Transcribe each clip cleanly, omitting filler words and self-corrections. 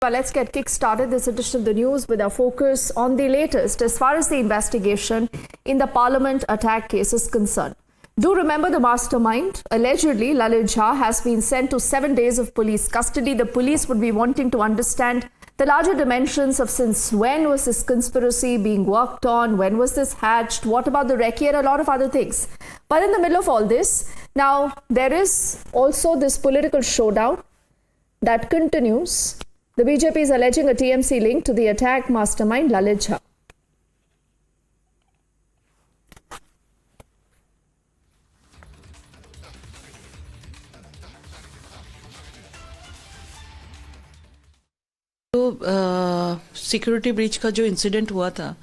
Well, let's get kick-started this edition of the news with our focus on the latest as far as the investigation in the Parliament attack case is concerned. Do remember the mastermind. Allegedly, Lalit Jha has been sent to 7 days of police custody. The police would be wanting to understand the larger dimensions of since when was this conspiracy being worked on, when was this hatched, what about the recce and a lot of other things. But in the middle of all this, now there is also this political showdown that continues. The BJP is alleging a TMC link to the attack mastermind Lalit Jha. तो security breach का जो incident हुआ था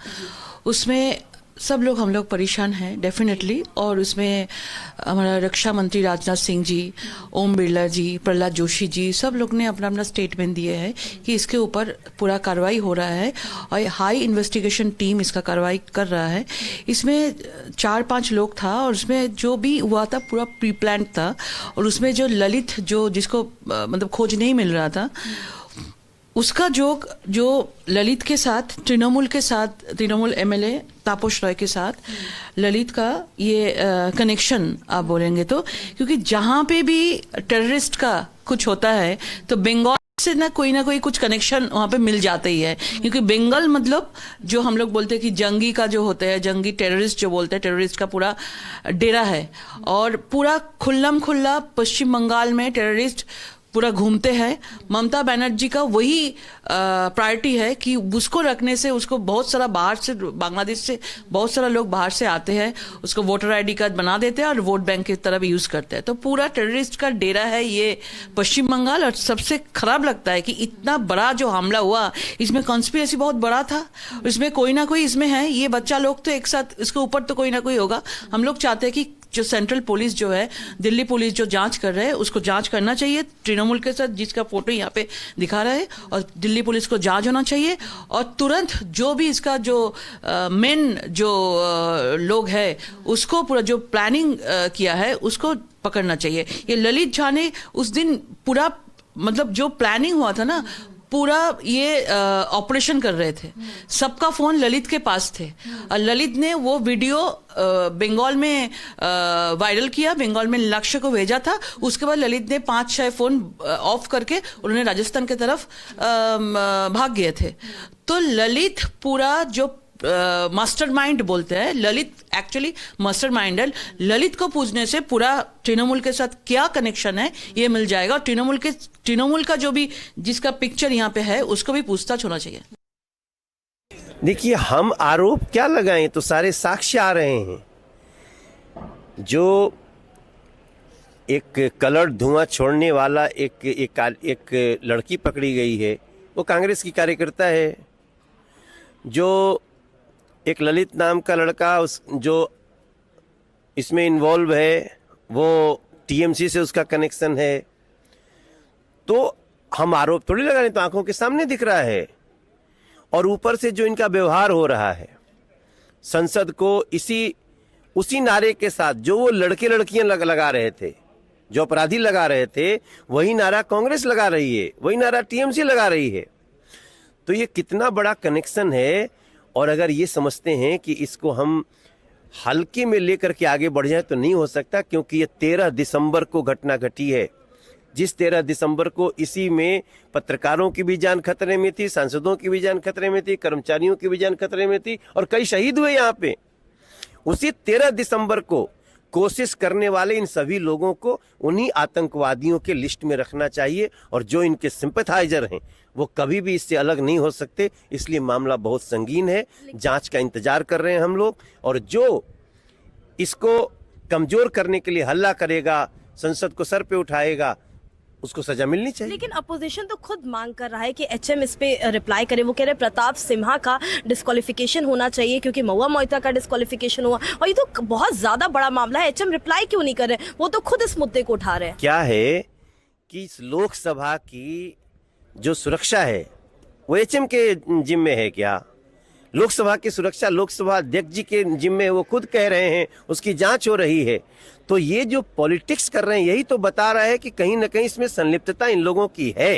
उसमें सब लोग हम लोग परेशान हैं डेफिनेटली, और उसमें हमारा रक्षा मंत्री राजनाथ सिंह जी, ओम बिरला जी, प्रहलाद जोशी जी, सब लोग ने अपना अपना स्टेटमेंट दिए हैं कि इसके ऊपर पूरा कार्रवाई हो रहा है और हाई इन्वेस्टिगेशन टीम इसका कार्रवाई कर रहा है। इसमें 4-5 लोग था और उसमें जो भी हुआ था पूरा प्री प्लान था, और उसमें जो ललित जिसको मतलब खोज नहीं मिल रहा था उसका जो ललित के साथ तृणमूल एमएलए तापस रॉय के साथ ललित का ये कनेक्शन आप बोलेंगे तो, क्योंकि जहाँ पे भी टेररिस्ट का कुछ होता है तो बंगाल से ना कोई कुछ कनेक्शन वहाँ पे मिल जाता ही है, क्योंकि बंगाल मतलब जो हम लोग बोलते हैं कि जंगी का जो होता है, जंगी टेररिस्ट जो बोलते हैं, टेररिस्ट का पूरा डेरा है और पूरा खुल्ला पश्चिम बंगाल में टेररिस्ट पूरा घूमते हैं। ममता बनर्जी का वही प्रायोरिटी है कि उसको रखने से उसको बहुत सारा बाहर से, बांग्लादेश से बहुत सारा लोग बाहर से आते हैं, उसको वोटर आईडी कार्ड बना देते हैं और वोट बैंक की तरह भी यूज करते हैं। तो पूरा टेररिस्ट का डेरा है ये पश्चिम बंगाल। और सबसे खराब लगता है कि इतना बड़ा जो हमला हुआ इसमें कॉन्स्पिरेसी बहुत बड़ा था, इसमें कोई ना कोई इसमें है। ये बच्चा लोग तो एक साथ, इसके ऊपर तो कोई ना कोई होगा। हम लोग चाहते हैं कि जो सेंट्रल पुलिस जो है, दिल्ली पुलिस जो जांच कर रहे हैं उसको जांच करना चाहिए तृणमूल के साथ, जिसका फोटो यहाँ पे दिखा रहा है, और दिल्ली पुलिस को जांच होना चाहिए और तुरंत जो भी इसका जो मेन जो लोग है उसको पूरा जो प्लानिंग किया है उसको पकड़ना चाहिए। ये ललित झा ने उस दिन पूरा मतलब जो प्लानिंग हुआ था ना, पूरा ये ऑपरेशन कर रहे थे, सबका फोन ललित के पास थे और ललित ने वो वीडियो बंगाल में वायरल किया, बंगाल में लक्ष्य को भेजा था। उसके बाद ललित ने 5-6 फोन ऑफ करके उन्होंने राजस्थान की तरफ भाग गए थे। तो ललित पूरा जो मास्टरमाइंड बोलते हैं, ललित एक्चुअली मास्टरमाइंड है। ललित को पूछने से पूरा तृणमूल के साथ क्या कनेक्शन है ये मिल जाएगा, और तृणमूल का जो भी जिसका पिक्चर यहाँ पे है उसको भी पूछताछ होना चाहिए। देखिए, हम आरोप क्या लगाएं, तो सारे साक्ष्य आ रहे हैं। जो एक कलर धुआं छोड़ने वाला एक लड़की पकड़ी गई है वो कांग्रेस की कार्यकर्ता है। जो एक ललित नाम का लड़का जो इसमें इन्वॉल्व है वो टीएमसी से उसका कनेक्शन है। तो हम आरोप थोड़ी लगा रहे, तो आंखों के सामने दिख रहा है। और ऊपर से जो इनका व्यवहार हो रहा है संसद को उसी नारे के साथ जो वो लड़के लड़कियां लगा रहे थे, जो अपराधी लगा रहे थे, वही नारा कांग्रेस लगा रही है, वही नारा टीएमसी लगा रही है। तो ये कितना बड़ा कनेक्शन है। और अगर ये समझते हैं कि इसको हम हल्के में लेकर के आगे बढ़ जाए तो नहीं हो सकता, क्योंकि ये 13 दिसंबर को घटना घटी है। जिस 13 दिसंबर को इसी में पत्रकारों की भी जान खतरे में थी, सांसदों की भी जान खतरे में थी, कर्मचारियों की भी जान खतरे में थी और कई शहीद हुए यहाँ पे। उसी 13 दिसंबर को कोशिश करने वाले इन सभी लोगों को उन्हीं आतंकवादियों के लिस्ट में रखना चाहिए, और जो इनके सिंपैथाइजर हैं वो कभी भी इससे अलग नहीं हो सकते। इसलिए मामला बहुत संगीन है, जांच का इंतजार कर रहे हैं हम लोग, और जो इसको कमजोर करने के लिए हल्ला करेगा, संसद को सर पे उठाएगा, उसको सजा मिलनी चाहिए। लेकिन अपोजिशन तो खुद मांग कर रहा है कि एचएम इस पे रिप्लाई करे। वो कह रहे प्रताप सिम्हा का डिस्क्वालिफिकेशन होना चाहिए क्योंकि महुआ मोइत्रा का डिस्क्वालिफिकेशन हुआ, और ये तो बहुत ज्यादा बड़ा मामला है। एचएम रिप्लाई क्यों नहीं कर रहे? वो तो खुद इस मुद्दे को उठा रहे हैं। क्या है कि इस लोकसभा की जो सुरक्षा है वो एचएम के जिम्मे है क्या? लोकसभा की सुरक्षा लोकसभा अध्यक्ष जी के जिम्मे, वो खुद कह रहे हैं, उसकी जांच हो रही है। तो ये जो पॉलिटिक्स कर रहे हैं यही तो बता रहा है कि कहीं ना कहीं इसमें संलिप्तता इन लोगों की है।